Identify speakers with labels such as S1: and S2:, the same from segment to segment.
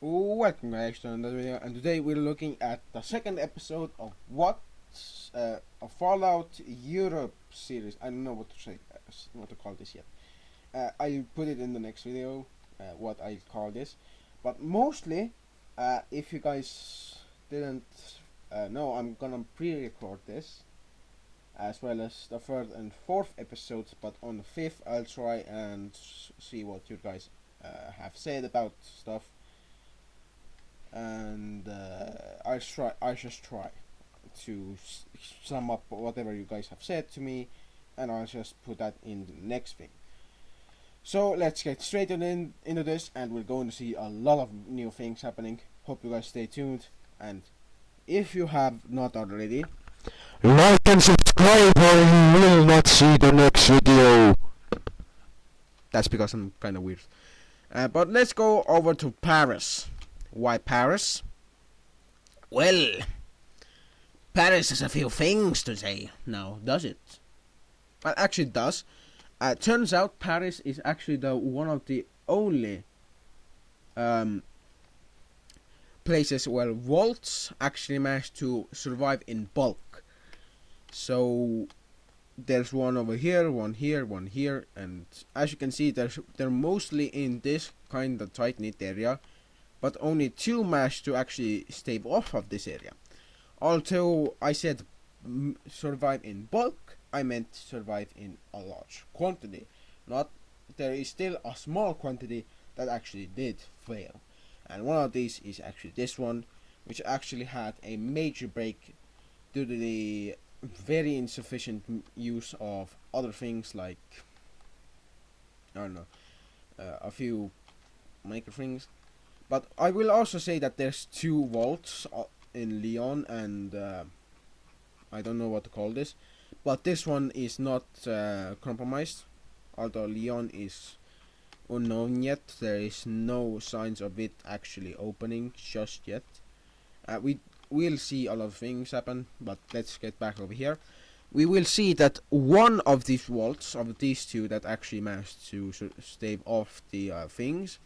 S1: Welcome guys to another video, and today we're looking at the second episode of a Fallout Europe series. I don't know what to say, what to call this yet. I'll put it in the next video, what I call this. But mostly, if you guys didn't know, I'm gonna pre-record this as well as the third and fourth episodes. But on the fifth, I'll try and see what you guys have said about stuff, and I just try to sum up whatever you guys have said to me, and I'll just put that in the next thing. So let's get straight into this, and we're going to see a lot of new things happening. Hope you guys stay tuned, and if you have not already,
S2: like and subscribe or you will not see the next video.
S1: that's because I'm kind of weird. But let's go over to Paris. Why Paris? Well, Paris has a few things to say now, does it? Well, actually, it does. Turns out Paris is actually the one of the only places where vaults actually manage to survive in bulk. So there's one over here, one here, and as you can see, they're mostly in this kind of tight knit area, but only two managed to actually stave off of this area. Although I said survive in bulk, I meant survive in a large quantity. Not there is still a small quantity that actually did fail, and one of these is actually this one, which actually had a major break due to the very insufficient use of other things like I don't know, a few micro things. But I will also say that there's two vaults in Lyon, and I don't know what to call this, but this one is not compromised. Although Lyon is unknown yet, there is no signs of it actually opening just yet. We will see a lot of things happen, but let's get back over here. We will see that one of these vaults, of these two that actually managed to stave off the things,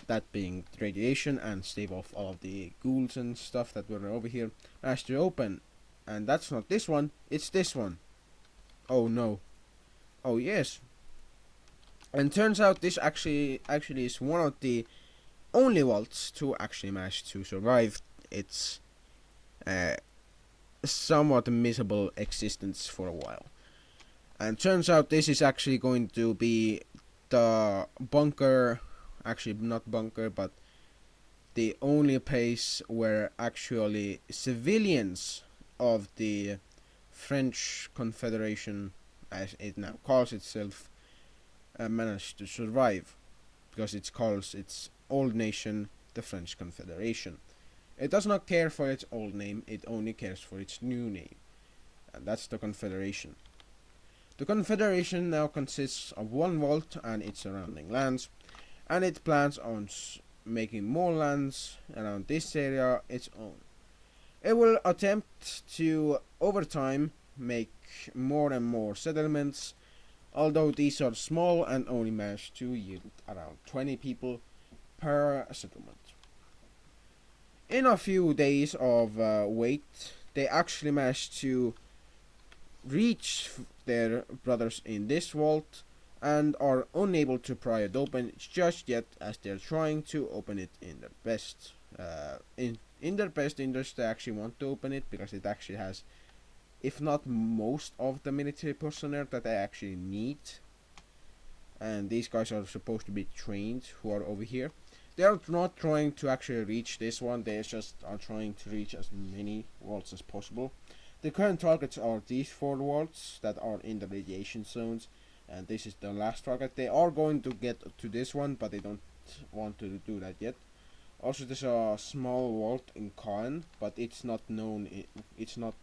S1: that being radiation and stave off all of the ghouls and stuff that were over here, managed to open. And that's not this one, it's this one. Oh no. Oh yes. And turns out this actually is one of the only vaults to actually manage to survive its somewhat miserable existence for a while. And turns out this is actually going to be the bunker, actually not bunker, but the only place where actually civilians of the French Confederation, as it now calls itself, managed to survive, because it calls its old nation the French Confederation. It does not care for its old name, it only cares for its new name, and that's the Confederation. The Confederation now consists of one vault and its surrounding lands, and it plans on making more lands around this area its own. It will attempt to, over time, make more and more settlements, although these are small and only manage to yield around 20 people per settlement. In a few days of wait, they actually managed to reach their brothers in this vault and are unable to pry it open just yet, as they're trying to open it in their best in their best interest. They actually want to open it because it actually has, if not most of the military personnel that they actually need, and these guys are supposed to be trained who are over here. They are not trying to actually reach this one, they just are trying to reach as many vaults as possible. The current targets are these four vaults that are in the radiation zones, and this is the last target. They are going to get to this one, but they don't want to do that yet. Also, there's a small vault in Caen, but it's not known, it's not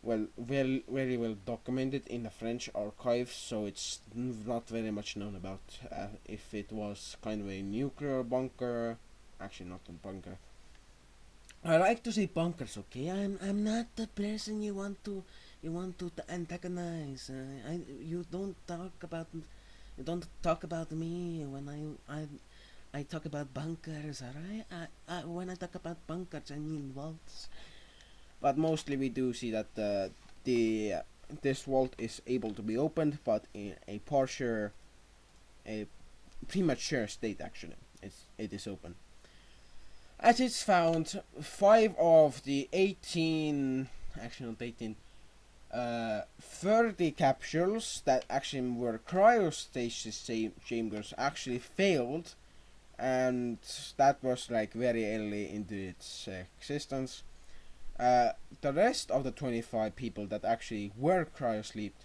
S1: very well documented in the French archives, so it's not very much known about if it was kind of a nuclear bunker. Actually, not a bunker. I like to say bunkers, okay? I'm not the person you want to antagonize. You don't talk about me when I talk about bunkers, alright? When I talk about bunkers, I mean vaults. But mostly we do see that the this vault is able to be opened, but in a premature state actually. It is open. As it's found, 5 of the 18, actually not 18, 30 capsules that actually were cryostasis chambers actually failed, and that was like very early into its existence. The rest of the 25 people that actually were cryosleeped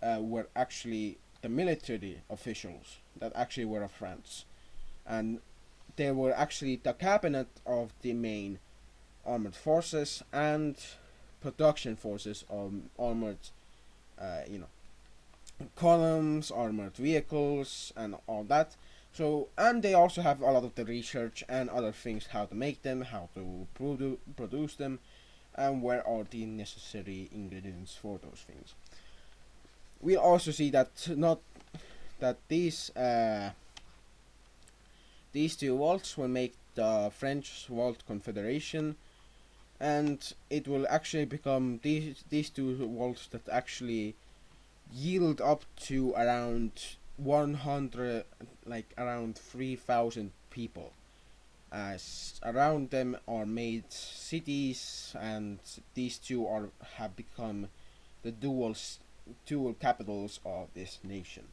S1: were actually the military officials that actually were of France, and they were actually the cabinet of the main armored forces and production forces of armored, you know, columns, armored vehicles, and all that. So, and they also have a lot of the research and other things, how to make them, how to produce them, and where are the necessary ingredients for those things. We also see that not that these two vaults will make the French Vault Confederation, and it will actually become these two vaults that actually yield up to around 100, like around 3,000 people, as around them are made cities, and these two have become the dual capitals of this nation.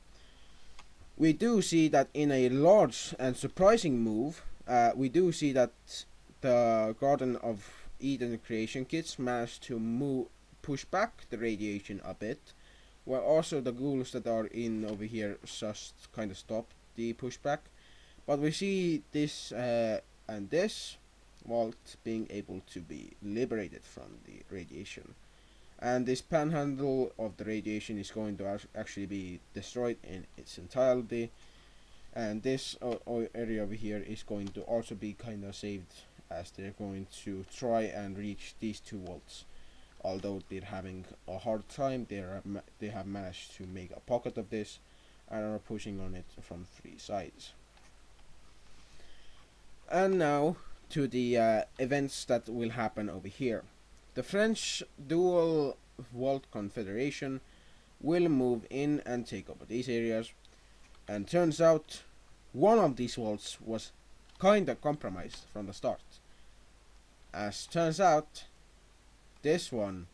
S1: We do see that in a large and surprising move, we do see that the Garden of Eden creation kits managed to push back the radiation a bit, while also the ghouls that are in over here just kind of stop the pushback. But we see this and this vault being able to be liberated from the radiation. And this panhandle of the radiation is going to actually be destroyed in its entirety. And this area over here is going to also be kind of saved, as they're going to try and reach these two vaults. Although they're having a hard time, they have managed to make a pocket of this and are pushing on it from 3 sides. And now to the events that will happen over here. The French Dual Vault Confederation will move in and take over these areas, and turns out one of these vaults was kinda compromised from the start. As turns out, this one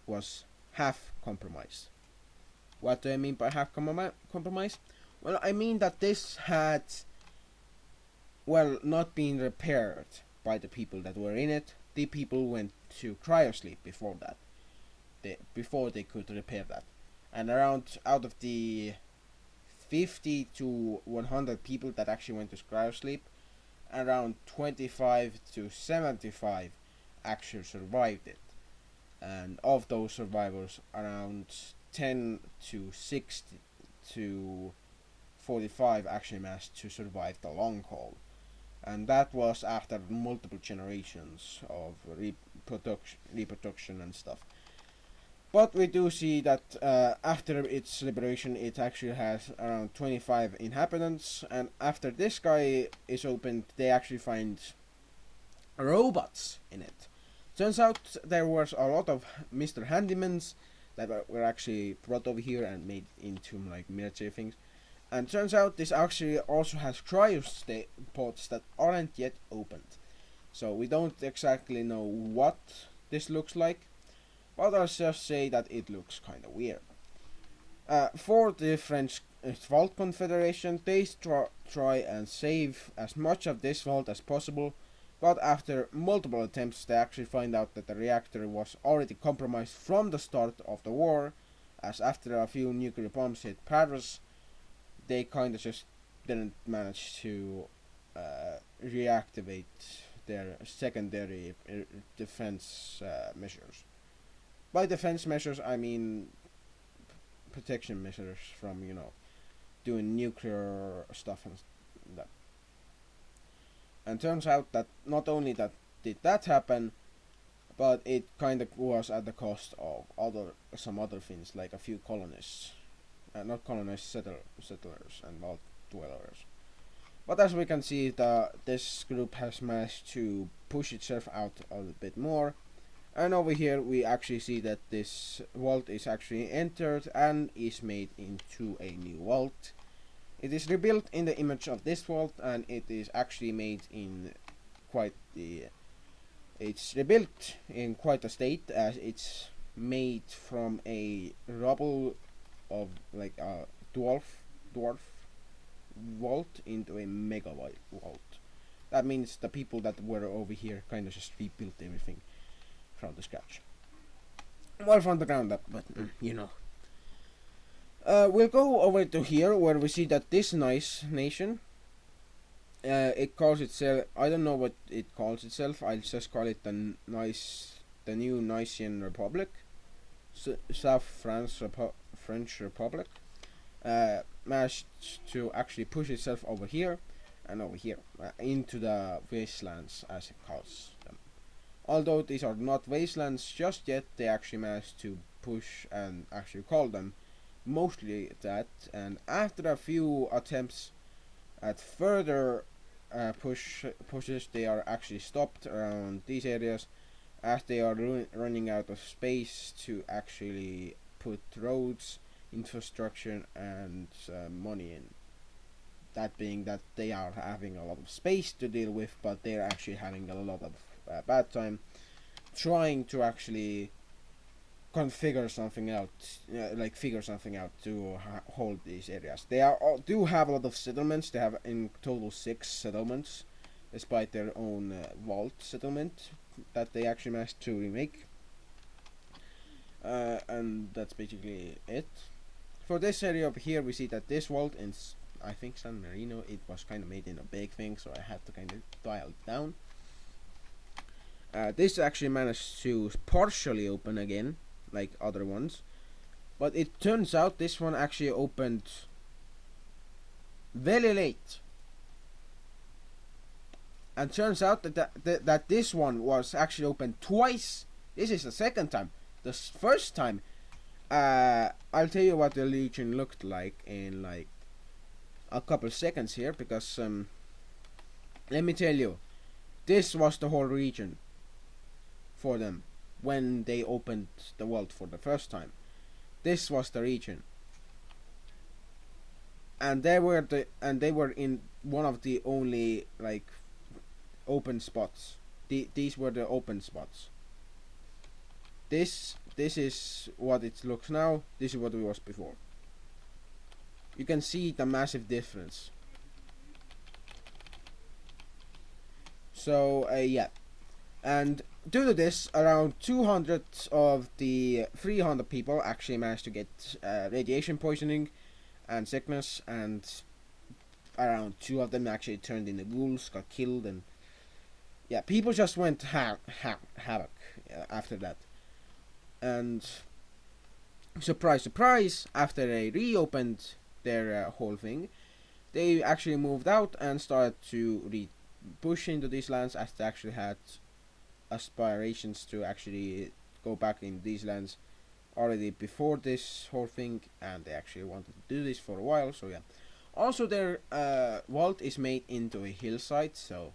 S1: was half compromised. What do I mean by half compromise? Well, I mean that this had, well, not been repaired by the people that were in it. The people went to cryosleep before that, before they could repair that. And around, out of the 50 to 100 people that actually went to cryosleep, around 25 to 75 actually survived it. And of those survivors, around 10 to 60 to 45 actually managed to survive the long haul. And that was after multiple generations of reproduction and stuff. But we do see that after its liberation, it actually has around 25 inhabitants, and after this guy is opened, they actually find robots in it. Turns out there was a lot of Mr. Handymans that were actually brought over here and made into like military things. And turns out this actually also has cryopods that aren't yet opened. So we don't exactly know what this looks like, but I'll just say that it looks kinda weird. For the French Vault Confederation, they try and save as much of this vault as possible, but after multiple attempts they actually find out that the reactor was already compromised from the start of the war, as after a few nuclear bombs hit Paris, they kinda just didn't manage to reactivate their secondary defense measures. By defense measures, I mean protection measures from, doing nuclear stuff and that. And turns out that not only that did that happen, but it kind of was at the cost of some other things, like a few colonists, not colonists, settlers and vault dwellers. But as we can see, this group has managed to push itself out a little bit more. And over here we actually see that this vault is actually entered and is made into a new vault. It is rebuilt in the image of this vault, and it is actually made in quite the... It's rebuilt in quite a state, as it's made from a rubble of like a dwarf vault into a mega vault. That means the people that were over here kind of just rebuilt everything from the scratch. Well, from the ground up, but you know. We'll go over to here where we see that this nice nation, it calls itself, I don't know what it calls itself, I'll just call it the new Nicene Republic, South French Republic, managed to actually push itself over here and over here, into the wastelands as it calls them. Although these are not wastelands just yet, they actually managed to push and actually call them mostly that, and after a few attempts at further pushes, they are actually stopped around these areas, as they are running out of space to actually put roads, infrastructure, and money in. That being that they are having a lot of space to deal with, but they're actually having a lot of bad time trying to actually configure something out, figure something out to hold these areas. They do have a lot of settlements. They have in total 6 settlements, despite their own vault settlement that they actually managed to remake. And that's basically it. For this area over here, we see that this vault in, I think, San Marino, it was kind of made in a big thing, so I had to kind of dial it down. This actually managed to partially open again, like other ones, but it turns out this one actually opened very late, and turns out that this one was actually opened twice. This is the second time. The first time, I'll tell you what the Legion looked like in like a couple seconds here, because let me tell you, this was the whole region for them when they opened the world for the first time. This was the region, and they were in one of the only like open spots. These were the open spots. This is what it looks now. This is what it was before. You can see the massive difference. So yeah, and due to this, around 200 of the 300 people actually managed to get radiation poisoning and sickness, and around 2 of them actually turned into ghouls, got killed, and yeah, people just went havoc after that. And surprise, surprise, after they reopened their whole thing, they actually moved out and started to push into these lands, as they actually had aspirations to actually go back in these lands already before this whole thing, and they actually wanted to do this for a while. So yeah, also their vault is made into a hillside, so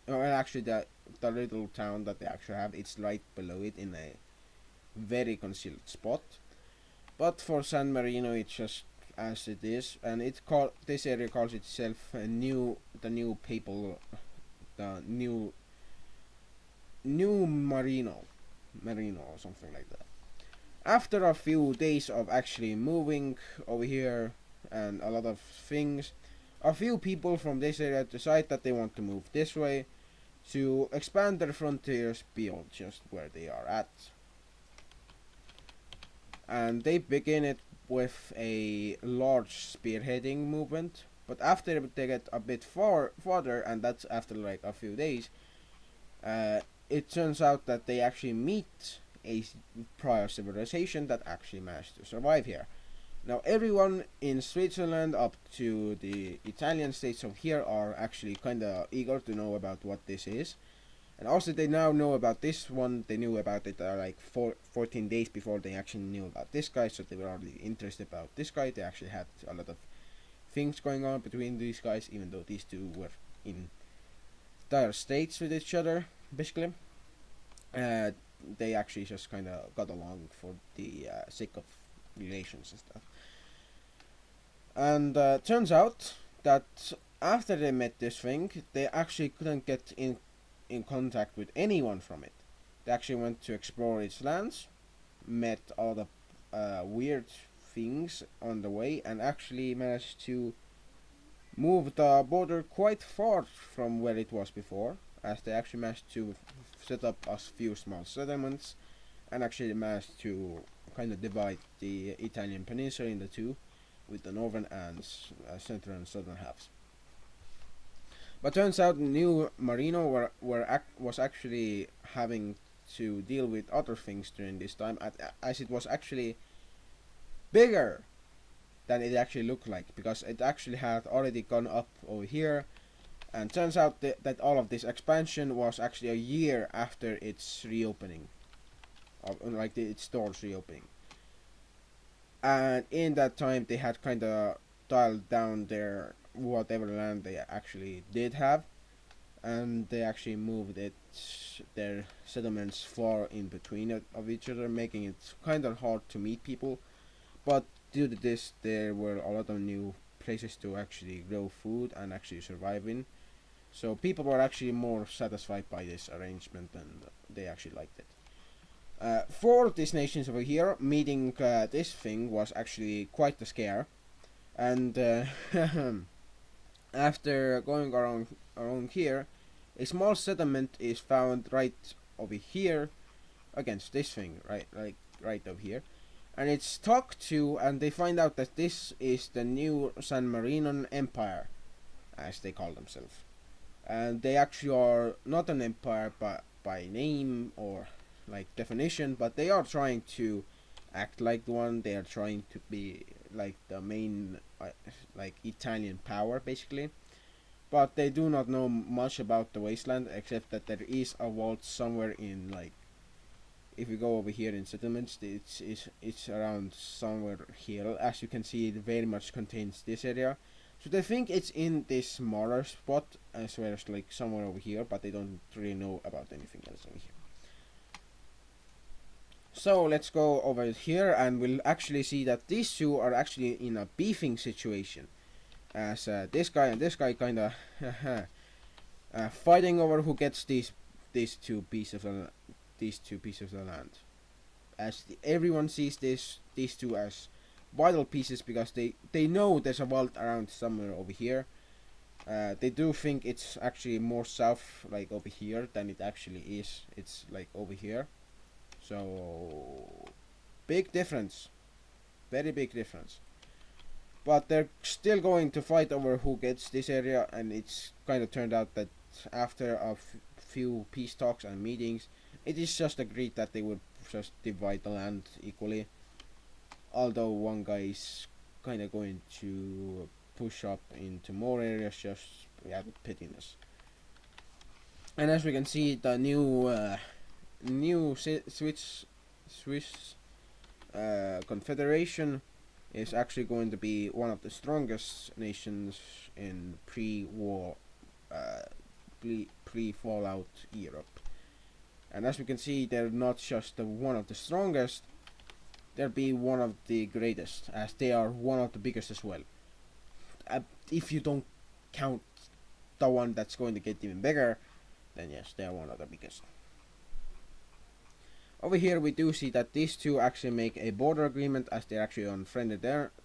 S1: actually the little town that they actually have, it's right below it in a very concealed spot. But for San Marino, it's just as it is, and this area calls itself the new Marino or something like that. After a few days of actually moving over here and a lot of things, a few people from this area decide that they want to move this way to expand their frontiers beyond just where they are at. And they begin it with a large spearheading movement, but after they get a bit farther, and that's after like a few days, it turns out that they actually meet a prior civilization that actually managed to survive here. Now everyone in Switzerland up to the Italian states of here are actually kinda eager to know about what this is. And also they now know about this one. They knew about it like 14 days before they actually knew about this guy, so they were already interested about this guy. They actually had a lot of things going on between these guys, even though these two were in dire states with each other, basically. Uh, they actually just kind of got along for the sake of relations and stuff. And turns out that after they met this thing, they actually couldn't get in contact with anyone from it. They actually went to explore its lands, met all the weird things on the way, and actually managed to move the border quite far from where it was before, as they actually managed to set up a few small settlements and actually managed to kind of divide the Italian peninsula into two, with the northern and central and southern halves. But turns out New Marino was actually having to deal with other things during this time, as it was actually bigger than it actually looked like, because it actually had already gone up over here. And turns out that all of this expansion was actually a year after its reopening, like its doors reopening. And in that time, they had kind of dialed down their whatever land they actually did have, and they actually moved their settlements far in between of each other, making it kind of hard to meet people. But due to this, there were a lot of new places to actually grow food and actually survive in. So people were actually more satisfied by this arrangement, and they actually liked it. For these nations over here, meeting this thing was actually quite a scare. And after going around here, a small settlement is found right over here against this thing, right over here. And it's talked to, and they find out that this is the new San Marinon Empire, as they call themselves. And they actually are not an empire by name or like definition, but they are trying to act like one. They are trying to be like the main like Italian power, basically. But they do not know much about the wasteland, except that there is a vault somewhere in, like, if you go over here in settlements, it's around somewhere here. As you can see, it very much contains this area. So they think it's in this smaller spot, as well as like somewhere over here, but they don't really know about anything else over here. So let's go over here, and we'll actually see that these two are actually in a beefing situation, as this guy and this guy kind of fighting over who gets these two pieces of the land. As everyone sees these two as vital pieces, because they know there's a vault around somewhere over here. They do think it's actually more south, like over here, than it actually is. It's like over here. So big difference, very big difference. But they're still going to fight over who gets this area, and it's kind of turned out that after a few peace talks and meetings, it is just agreed that they would just divide the land equally. Although one guy is kind of going to push up into more areas just out of pettiness. And as we can see, the new Swiss Confederation is actually going to be one of the strongest nations in pre-war, pre-Fallout Europe. And as we can see, they're not just one of the strongest, they'll be one of the greatest, as they are one of the biggest as well. If you don't count the one that's going to get even bigger, then yes, they are one of the biggest. Over here we do see that these two actually make a border agreement, as they're actually on friendly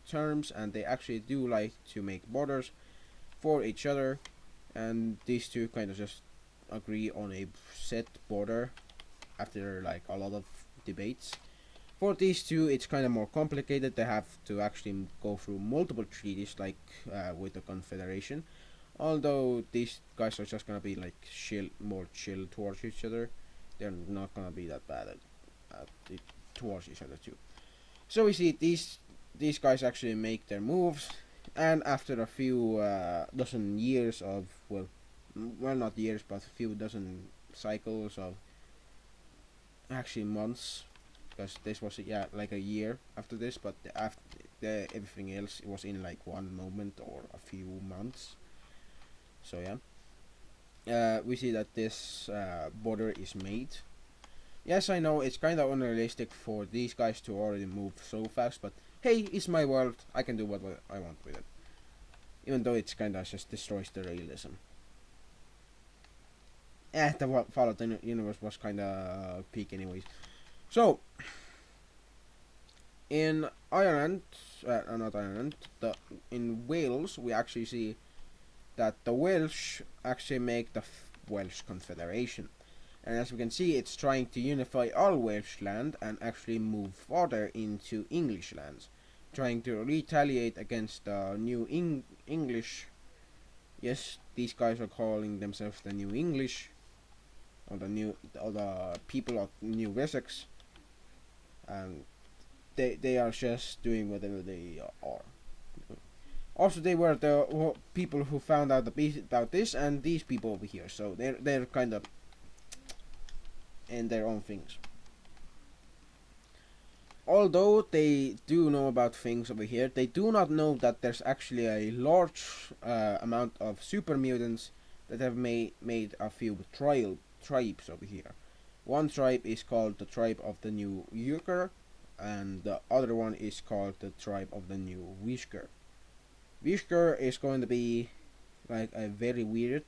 S1: terms, and they actually do like to make borders for each other. And these two kind of just agree on a set border after like a lot of debates. For these two, it's kind of more complicated. They have to actually go through multiple treaties, like with the Confederation. Although these guys are just gonna be like more chill towards each other, they're not gonna be that bad at it towards each other too. So we see these guys actually make their moves, and after a few dozen years of well, not years, but a few dozen cycles of actually months, because this was like a year after this, but after everything else it was in like one moment or a few months. So we see that this border is made. Yes, I know it's kind of unrealistic for these guys to already move so fast, but hey, it's my world. I can do what I want with it. Even though it's kind of just destroys the realism. The Fallout universe was kind of peak anyways. So, in Ireland, not Ireland, in Wales, we actually see that the Welsh actually make the Welsh Confederation. And as we can see, it's trying to unify all Welsh land and actually move further into English lands, trying to retaliate against the new English. Yes, these guys are calling themselves the New English, or the people of New Wessex, and they are just doing whatever they are. Also, they were the people who found out about this, and these people over here. So they're kind of in their own things. Although they do know about things over here, they do not know that there's actually a large amount of super mutants that have made a few tribes over here. One tribe is called the tribe of the New Yorker, and the other one is called the tribe of the New Whisker. Whisker is going to be like a very weird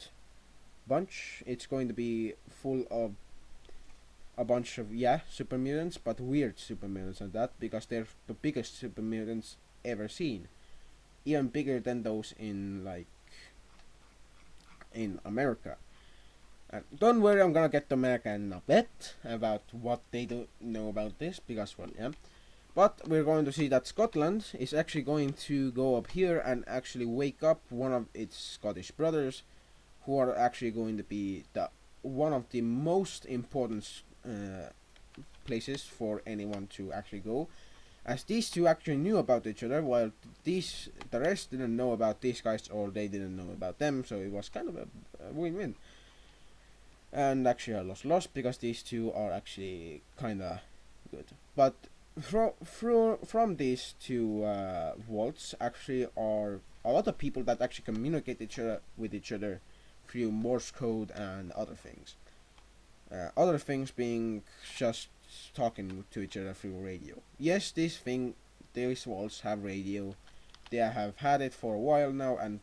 S1: bunch. It's going to be full of a bunch of super mutants, but weird super mutants and that, because they're the biggest super mutants ever seen, even bigger than those in America. Don't worry, I'm gonna get to America in a bit about what they do know about this, because but we're going to see that Scotland is actually going to go up here and actually wake up one of its Scottish brothers, who are actually going to be one of the most important places for anyone to actually go, as these two actually knew about each other, while the rest didn't know about these guys, or they didn't know about them. So it was kind of a win-win, and actually a loss because these two are actually kind of good. But from these two vaults actually are a lot of people that actually communicate with each other through Morse code and other things. Other things being just talking to each other through radio. Yes, these vaults have radio. They have had it for a while now, and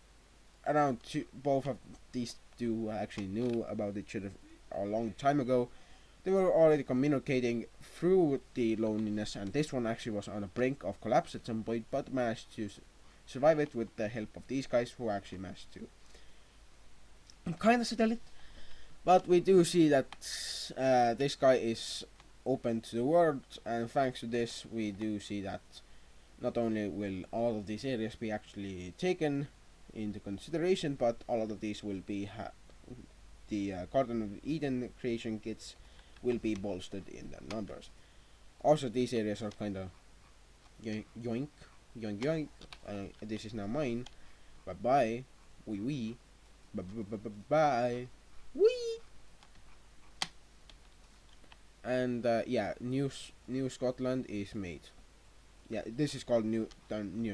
S1: both of these two actually knew about each other a long time ago. They were already communicating through the loneliness, and this one actually was on the brink of collapse at some point, but managed to survive it with the help of these guys, who actually managed to kind of settle it. But we do see that this guy is open to the world, and thanks to this, we do see that not only will all of these areas be actually taken into consideration, but all of these will be the Garden of Eden creation kits will be bolstered in their numbers. Also, these areas are kind of yoink, yoink, yoink, yoink. This is now mine. Bye bye. Wee. Bye. Wee. And New Scotland is made. Yeah, this is called New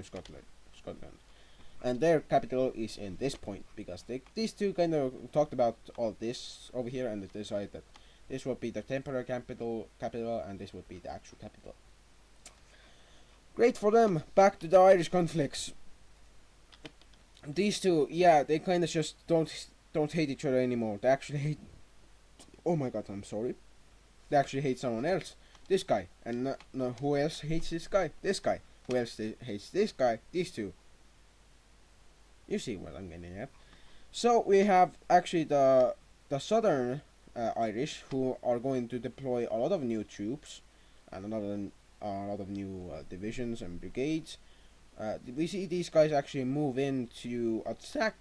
S1: Scotland. And their capital is in this point, because these two kind of talked about all this over here, and they decided that this would be the temporary capital, and this would be the actual capital. Great for them. Back to the Irish conflicts. These two, they kind of just don't hate each other anymore. They actually hate. Oh my god, I'm sorry. They actually hate someone else. This guy. And who else hates this guy? This guy. Who else hates this guy? These two. You see what I'm getting at. So we have actually the southern Irish, who are going to deploy a lot of new troops and a lot of new divisions and brigades. We see these guys actually move in to attack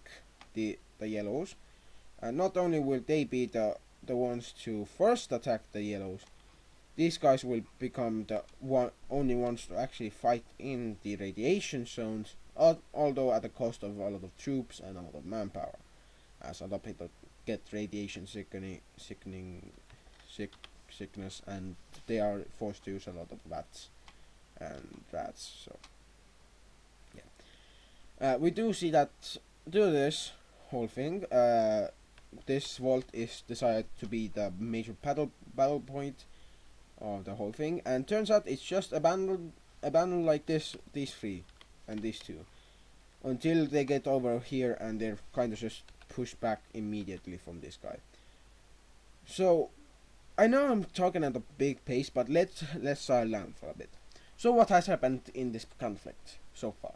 S1: the Yellows. Not only will they be the ones to first attack the Yellows, these guys will become the only ones to actually fight in the radiation zones, although at the cost of a lot of troops and a lot of manpower, as a lot of people get radiation sick sickness, and they are forced to use a lot of bats and rats. So yeah, we do see that due to this whole thing, this vault is decided to be the major battle point of the whole thing, and turns out it's just abandoned like these three and these two until they get over here, and they're kind of just pushed back immediately from this guy. So I know I'm talking at a big pace, but let's slow down for a bit. So what has happened in this conflict so far?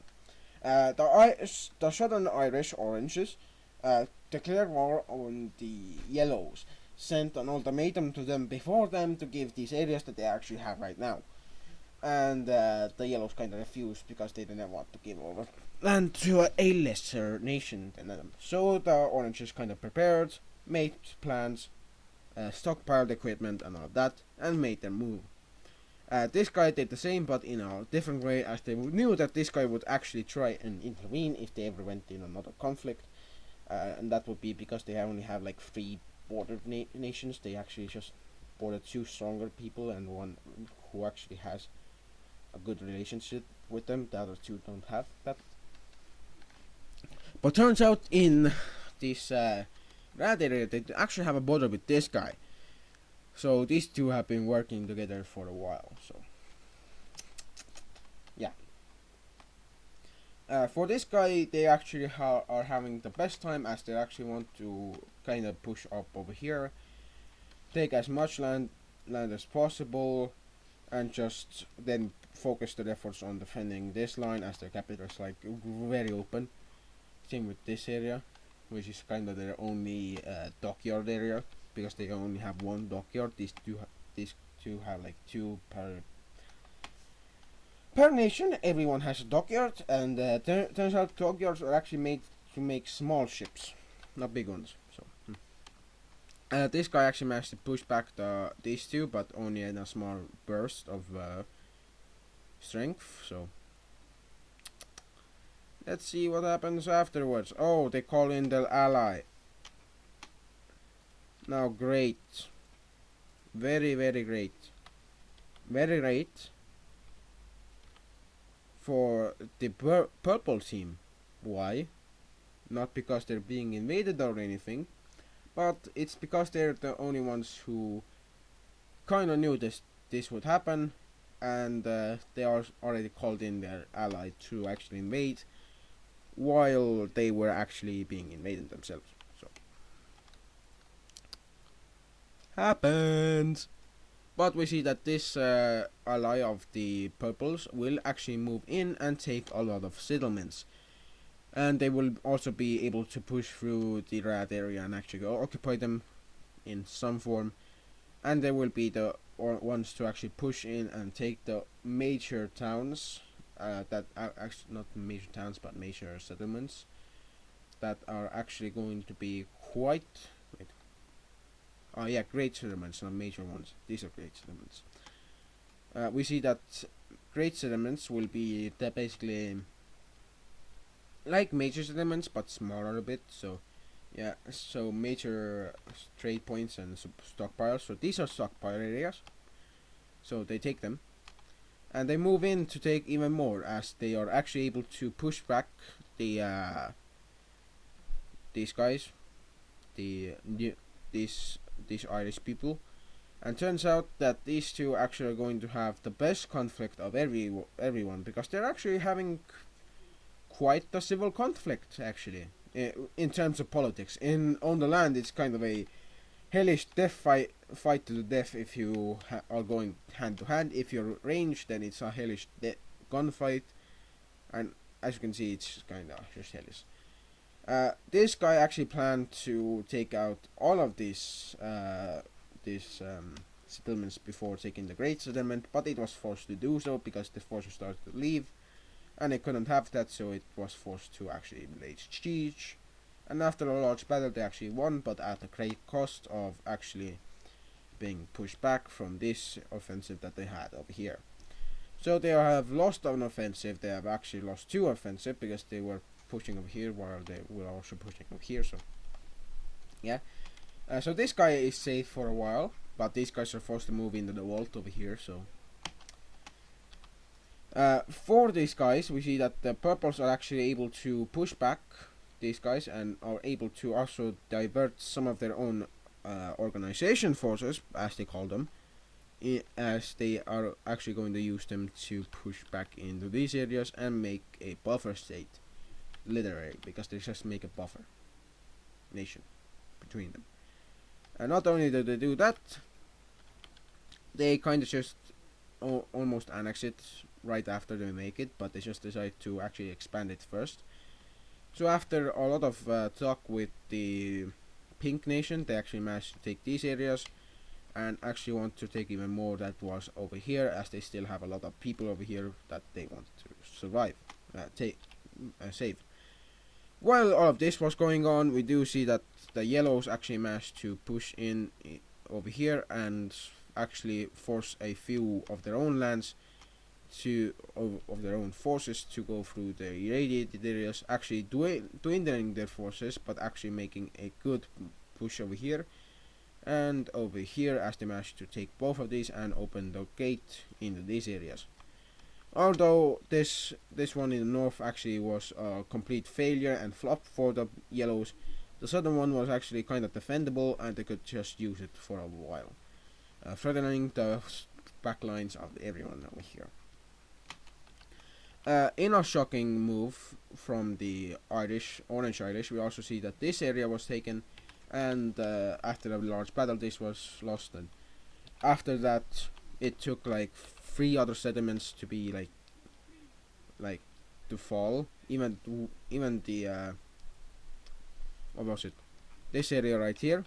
S1: The Southern Irish Oranges declared war on the Yellows, sent an ultimatum to them before them to give these areas that they actually have right now. And the Yellows kind of refused because they didn't want to give over land to a lesser nation than them. So the Oranges kind of prepared, made plans, stockpiled equipment and all of that, and made them move. This guy did the same, but in a different way, as they knew that this guy would actually try and intervene if they ever went in another conflict, and that would be because they only have like 3 bordered nations. They actually just bordered 2 stronger people and 1 who actually has a good relationship with them. The other 2 don't have that. But turns out in this rat area, they actually have a border with this guy. So these 2 have been working together for a while. So yeah. For this guy, they actually are having the best time, as they actually want to kind of push up over here, take as much land as possible, and just then focus their efforts on defending this line, as their capital is like very open. Same with this area, which is kind of their only dockyard area, because they only have 1 dockyard. These two have like 2 per nation. Everyone has a dockyard, and turns out dockyards are actually made to make small ships, not big ones. So this guy actually managed to push back these 2, but only in a small burst of strength. So let's see what happens afterwards. Oh, they call in their ally. Now, great. Very, very great. Very great for the purple team. Why? Not because they're being invaded or anything, but it's because they're the only ones who kind of knew this would happen, and they are already called in their ally to actually invade, while they were actually being invaded themselves. So happens. But we see that this ally of the purples will actually move in and take a lot of settlements, and they will also be able to push through the red area and actually occupy them in some form, and they will be the ones to actually push in and take the major towns, that are actually not major towns but major settlements, that are actually going to be quite great settlements, not major ones. These are great settlements. We see that great settlements will be basically like major settlements but smaller a bit. So yeah, so major trade points and stockpiles. So these are stockpile areas. So they take them, and they move in to take even more, as they are actually able to push back the these guys, these Irish people. And turns out that these 2 actually are going to have the best conflict of everyone, because they're actually having quite a civil conflict, actually, in terms of politics. On the land, it's kind of a hellish fight to the death if you are going hand to hand. If you're ranged, then it's a hellish gunfight, and as you can see, it's kind of just hellish. This guy actually planned to take out all of these settlements before taking the Great Settlement, but it was forced to do so because the forces started to leave, and it couldn't have that, so it was forced to actually lay siege. And after a large battle, they actually won, but at a great cost of actually being pushed back from this offensive that they had over here. So they have lost an offensive. They have actually lost 2 offensive because they were pushing over here while they were also pushing over here. So yeah, so this guy is safe for a while, but these guys are forced to move into the vault over here. So for these guys, we see that the purples are actually able to push back these guys and are able to also divert some of their own organization forces, as they call them, as they are actually going to use them to push back into these areas and make a buffer state, literally, because they just make a buffer nation between them. And not only do they do that, they kind of just almost annex it right after they make it, but they just decide to actually expand it first. So after a lot of talk with the Pink Nation, they actually managed to take these areas and actually want to take even more that was over here, as they still have a lot of people over here that they want to survive, save. While all of this was going on, we do see that the yellows actually managed to push in over here and actually force a few of their own lands of their own forces to go through the irradiated areas, actually dwindling their forces, but actually making a good push over here and over here, as they managed to take both of these and open the gate into these areas. Although this one in the north actually was a complete failure and flop for the yellows, the southern one was actually kind of defendable and they could just use it for a while, threatening the backlines of everyone over here. In a shocking move from the Orange Irish, we also see that this area was taken, and after a large battle this was lost, and after that it took like 3 other settlements to be like to fall. Even the what was it? This area right here.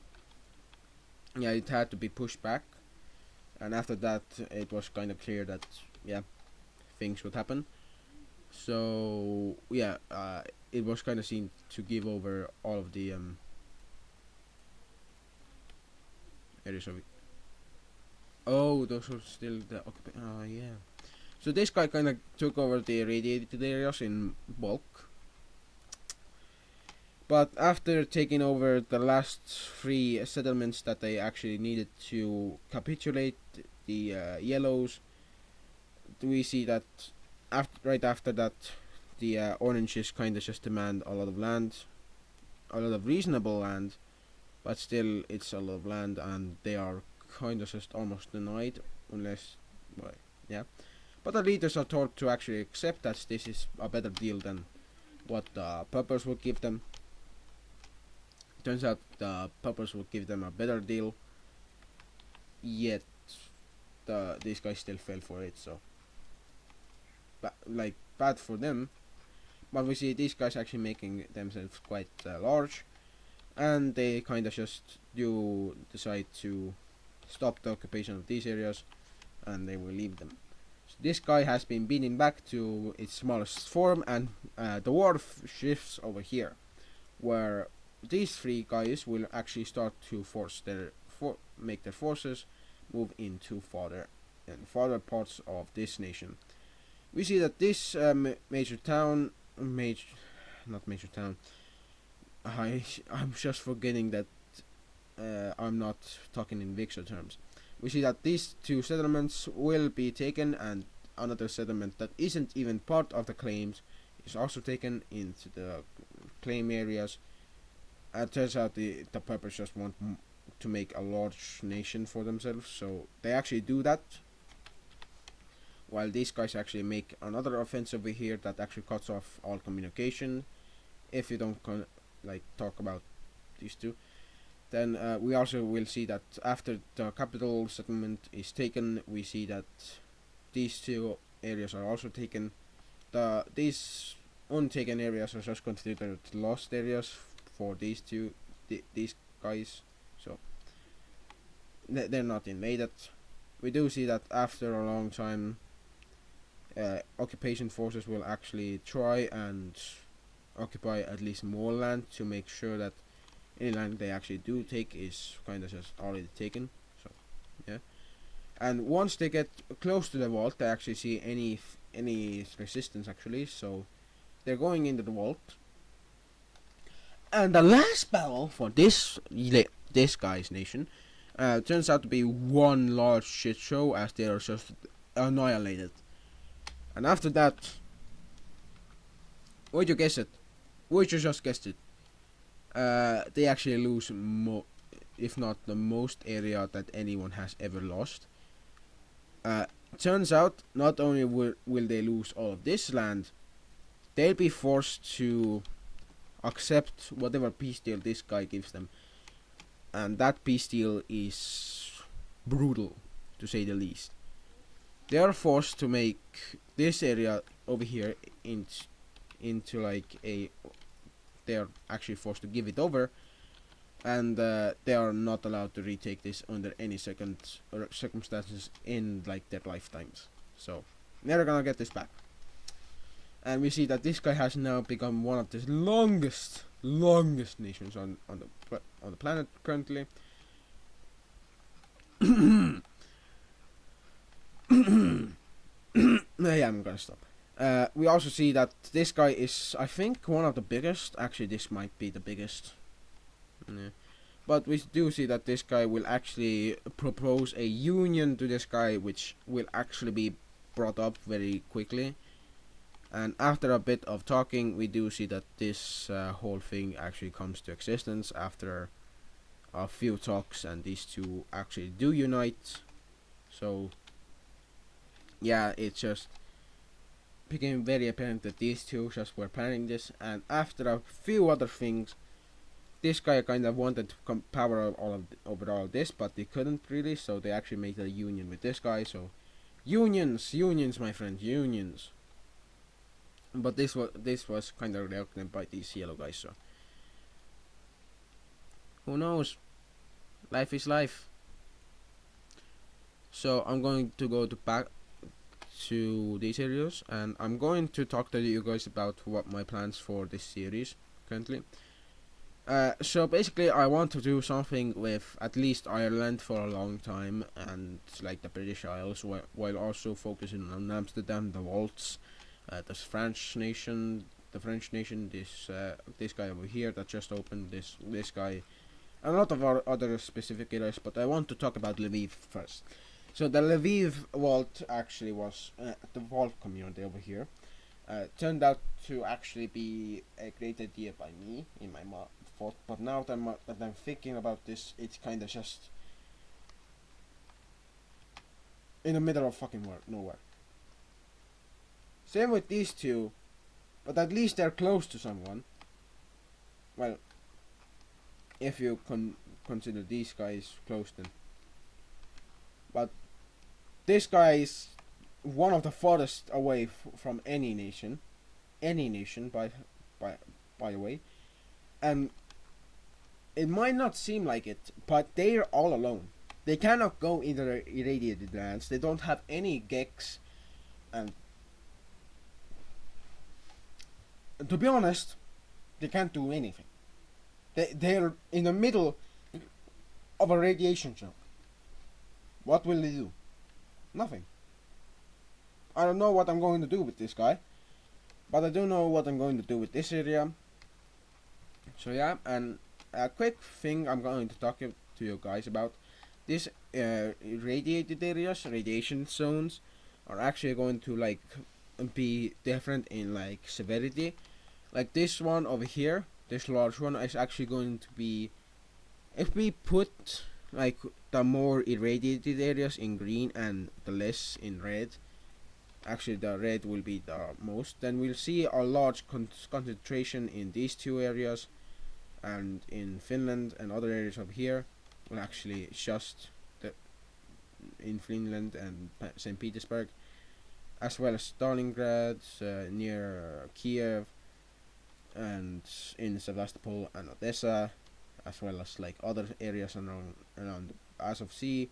S1: Yeah, it had to be pushed back, and after that it was kind of clear that things would happen. So yeah, it was kind of seen to give over all of the areas of it. Oh, those were still the oh yeah. So this guy kind of took over the irradiated areas in bulk. But after taking over the last 3 settlements that they actually needed to capitulate the yellows, we see that right after that the oranges kind of just demand a lot of land, a lot of reasonable land, but still it's a lot of land and they are kind of just almost denied, unless, well, yeah. But the leaders are told to actually accept that this is a better deal than what the purples would give them. Turns out the purples would give them a better deal, yet these guys still fell for it, so bad for them. But we see these guys actually making themselves quite large, and they kind of just do decide to stop the occupation of these areas, and they will leave them. So this guy has been beaten back to its smallest form, and the war shifts over here, where these 3 guys will actually start to make their forces move into farther parts of this nation. We see that this major town, not major town. I'm just forgetting that I'm not talking in Vixar terms. We see that these 2 settlements will be taken, and another settlement that isn't even part of the claims is also taken into the claim areas. It turns out the purpose just want to make a large nation for themselves, so they actually do that. While these guys actually make another offense over here that actually cuts off all communication. If you don't talk about these 2, then we also will see that after the capital settlement is taken, we see that these 2 areas are also taken. These untaken areas are just considered lost areas for these guys, so they're not invaded. We do see that after a long time, occupation forces will actually try and occupy at least more land to make sure that any land they actually do take is kind of just already taken. So yeah, and once they get close to the vault, they actually see any resistance actually, so they're going into the vault. And the last battle for this guy's nation Turns out to be one large shit show as they are just annihilated. And after that, would you guess it? Would you just guessed it? They actually lose if not the most area that anyone has ever lost. Turns out, not only will they lose all of this land, they'll be forced to accept whatever peace deal this guy gives them. And that peace deal is brutal, to say the least. They are forced to make this area over here into like a... They are actually forced to give it over, and they are not allowed to retake this under any circumstances in like their lifetimes. So never gonna get this back. And we see that this guy has now become one of the longest nations on the planet currently. Yeah, I'm gonna stop. We also see that this guy is, I think, one of the biggest. Actually, this might be the biggest. Yeah. But we do see that this guy will actually propose a union to this guy, which will actually be brought up very quickly. And after a bit of talking, we do see that this whole thing actually comes to existence after a few talks, and these two actually do unite. So yeah, it just became very apparent that these two just were planning this, and after a few other things, this guy kind of wanted to power over all this, but they couldn't really, so they actually made a union with this guy. So unions, my friend, unions. But this was kind of reluctant by these yellow guys. So who knows? Life is life. So I'm going to go back to these areas, and I'm going to talk to you guys about what my plans for this series currently. So basically, I want to do something with at least Ireland for a long time, and like the British Isles, while also focusing on Amsterdam, the Waltz, the French nation, this guy over here that just opened, this guy, and a lot of other specific areas. But I want to talk about Lviv first. So the Lviv Vault actually was the Vault community over here. Turned out to actually be a great idea by me in my thought, but now that I'm thinking about this, it's kind of just in the middle of fucking nowhere. Same with these two, but at least they're close to someone. Well, if you consider these guys close, then. But this guy is one of the farthest away from any nation by the way, and it might not seem like it, but they're all alone. They cannot go into the irradiated lands. They don't have any gex, and to be honest, they can't do anything. They're in the middle of a radiation zone. What will they do? Nothing. I don't know what I'm going to do with this guy, but I do know what I'm going to do with this area. So yeah, and a quick thing I'm going to talk to you guys about. These radiated areas, radiation zones, are actually going to like be different in like severity. Like this one over here, this large one is actually going to be, if we put like the more irradiated areas in green and the less in red, actually the red will be the most, then we'll see a large concentration in these two areas, and in Finland and other areas over here will actually just in Finland and St. Petersburg, as well as Stalingrad, near Kiev, and in Sevastopol and Odessa, as well as like other areas around the Azov Sea.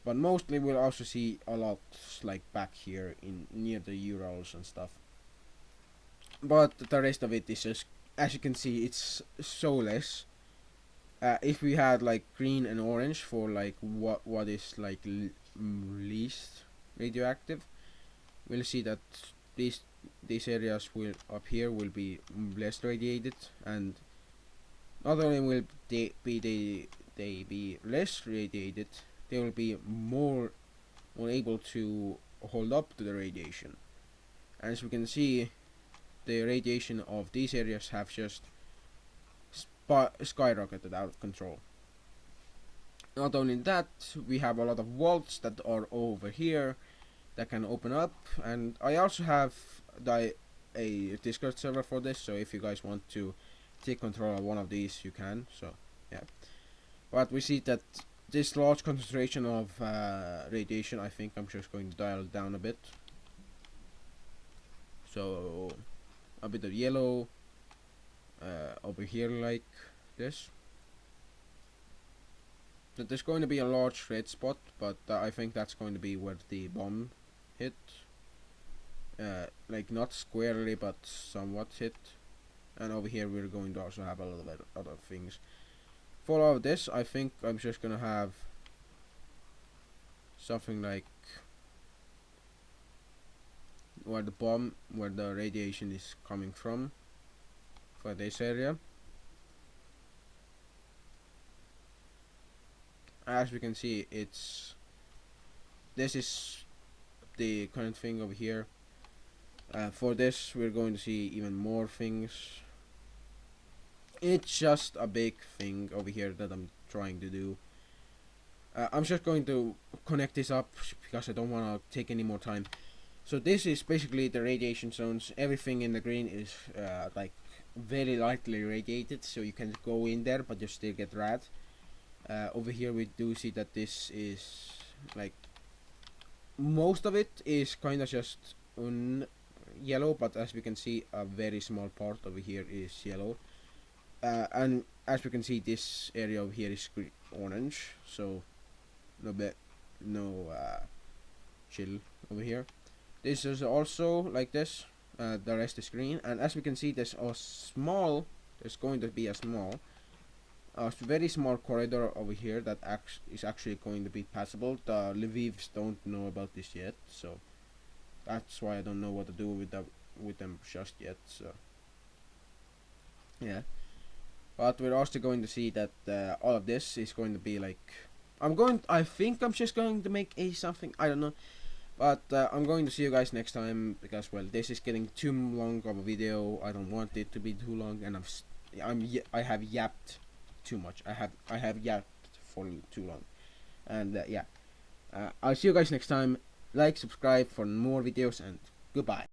S1: But mostly we'll also see a lot like back here in near the Urals and stuff. But the rest of it is just, as you can see, it's so less. If we had like green and orange for like what is like least radioactive, we'll see that these areas will up here will be less radiated, and not only will they they be less radiated, they will be more able to hold up to the radiation. As we can see, the radiation of these areas have just skyrocketed out of control. Not only that, we have a lot of vaults that are over here that can open up, and I also have a Discord server for this, so if you guys want to take control of one of these, you can. So yeah, but we see that this large concentration of radiation, I think I'm just going to dial it down a bit. So a bit of yellow over here like this. That there's going to be a large red spot, but I think that's going to be where the bomb hit. Like not squarely, but somewhat hit. And over here we're going to also have a little bit of other things. For all of this, I think I'm just gonna have something like where the radiation is coming from for this area. As we can see, this is the current thing over here. For this, we're going to see even more things. It's just a big thing over here that I'm trying to do. I'm just going to connect this up because I don't want to take any more time. So this is basically the radiation zones. Everything in the green is like very lightly radiated, so you can go in there, but you still get rad. Over here we do see that this is like most of it is kind of just yellow, but as we can see, a very small part over here is yellow. And as we can see, this area over here is orange, so no chill over here. This is also like this. The rest is green, and as we can see, there's going to be a very small corridor over here that is actually going to be passable. The Lvivs don't know about this yet, so that's why I don't know what to do with them just yet. So yeah. But we're also going to see that all of this is going to be like I think I'm just going to make something, I don't know. But I'm going to see you guys next time, because well, this is getting too long of a video. I don't want it to be too long, and I have yapped too much. I have yapped for too long. And yeah. I'll see you guys next time. Like, subscribe for more videos, and goodbye.